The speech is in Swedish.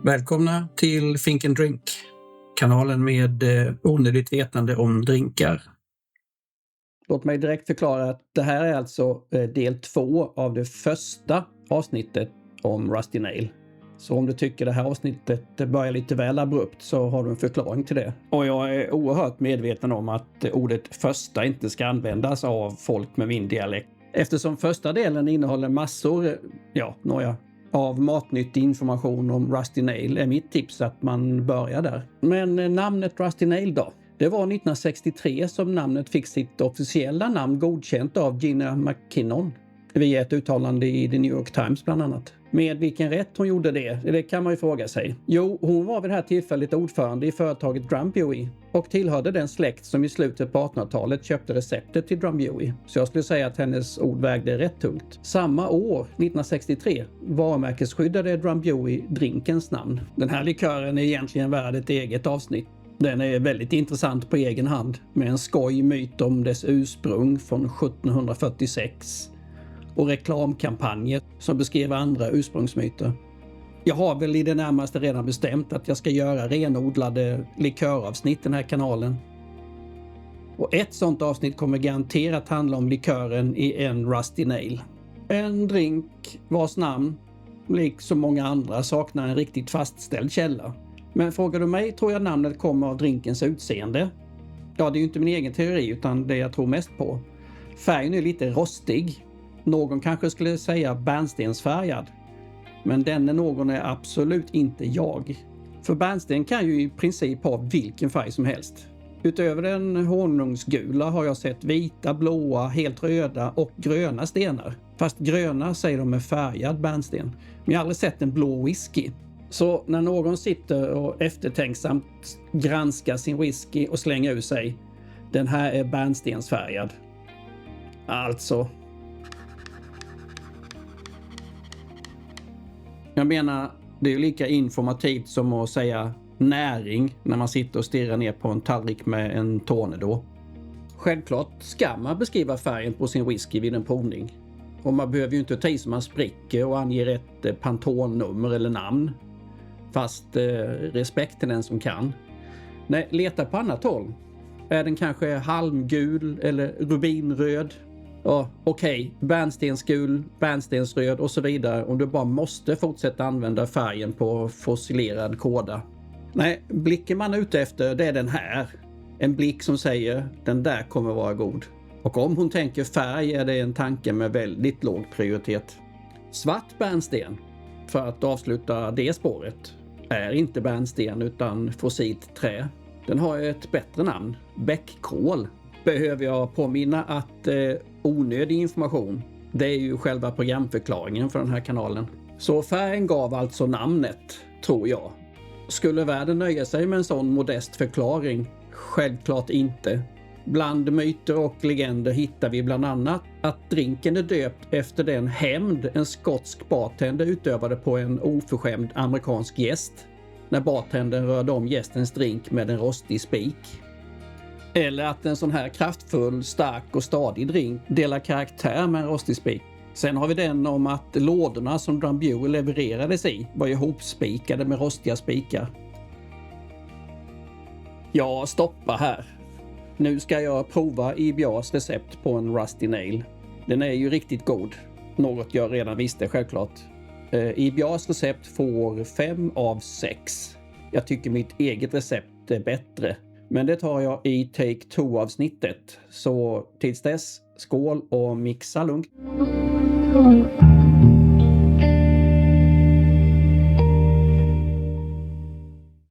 Välkomna till Think and Drink, kanalen med onödigt vetande om drinkar. Låt mig direkt förklara att det här är alltså del 2 av det första avsnittet om Rusty Nail. Så om du tycker det här avsnittet börjar lite väl abrupt så har du en förklaring till det. Och jag är oerhört medveten om att ordet första inte ska användas av folk med min dialekt. Eftersom första delen innehåller massor, av matnyttig information om Rusty Nail är mitt tips att man börjar där. Men namnet Rusty Nail då? Det var 1963 som namnet fick sitt officiella namn godkänt av Gina McKinnon via ett uttalande i The New York Times bland annat. Med vilken rätt hon gjorde det kan man ju fråga sig. Jo, hon var vid det här tillfället ordförande i företaget Drambuie och tillhörde den släkt som i slutet på 1800-talet köpte receptet till Drambuie. Så jag skulle säga att hennes ord vägde rätt tungt. Samma år, 1963, varumärkesskyddade Drambuie drinkens namn. Den här likören är egentligen värd ett eget avsnitt. Den är väldigt intressant på egen hand med en skoj myt om dess ursprung från 1746 och reklamkampanjer som beskriver andra ursprungsmyter. Jag har väl i det närmaste redan bestämt att jag ska göra renodlade liköravsnitt i den här kanalen. Och ett sånt avsnitt kommer garanterat handla om likören i en Rusty Nail. En drink vars namn, likt så många andra, saknar en riktigt fastställd källa. Men frågar du mig tror jag namnet kommer av drinkens utseende. Ja, det är ju inte min egen teori utan det jag tror mest på. Färgen är lite rostig. Någon kanske skulle säga bärnstensfärgad. Men denne någon är absolut inte jag. För bärnsten kan ju i princip ha vilken färg som helst. Utöver den honungsgula har jag sett vita, blåa, helt röda och gröna stenar. Fast gröna säger de är färgad bärnsten. Men jag har aldrig sett en blå whisky. Så när någon sitter och eftertänksamt granskar sin whisky och slänger ur sig, den här är bärnstensfärgad. Alltså. Jag menar, det är ju lika informativt som att säga näring när man sitter och stirrar ner på en tallrik med en tornedå. Självklart ska man beskriva färgen på sin whisky vid en provning. Och man behöver ju inte ta i som man spricker och anger ett Pantone-nummer eller namn. Fast respekt till den som kan. Nej, leta på annat håll. Är den kanske halmgul eller rubinröd? Ja, okej. Bärnstensgul, bärnstensröd och så vidare om du bara måste fortsätta använda färgen på fossilerad kåda. Nej, blicken man är ute efter det är den här. En blick som säger den där kommer vara god. Och om hon tänker färg är det en tanke med väldigt låg prioritet. Svart bärnsten, för att avsluta det spåret, är inte bärnsten utan fossilt trä. Den har ett bättre namn, bäckkol. Behöver jag påminna att onödig information, det är ju själva programförklaringen för den här kanalen. Så färgen gav alltså namnet, tror jag. Skulle världen nöja sig med en sån modest förklaring? Självklart inte. Bland myter och legender hittar vi bland annat att drinken är döpt efter den hämnd en skotsk bartender utövade på en oförskämd amerikansk gäst när bartendern rörde om gästens drink med en rostig spik. Eller att en sån här kraftfull, stark och stadig drink delar karaktär med en rostig spik. Sen har vi den om att lådorna som Drambuie levererades i var ihopspikade med rostiga spikar. Ja, stoppa här. Nu ska jag prova IBAs recept på en Rusty Nail. Den är ju riktigt god. Något jag redan visste självklart. IBAs recept får 5 av 6. Jag tycker mitt eget recept är bättre. Men det tar jag i Take 2 avsnittet. Så tills dess, skål och mixa lugnt.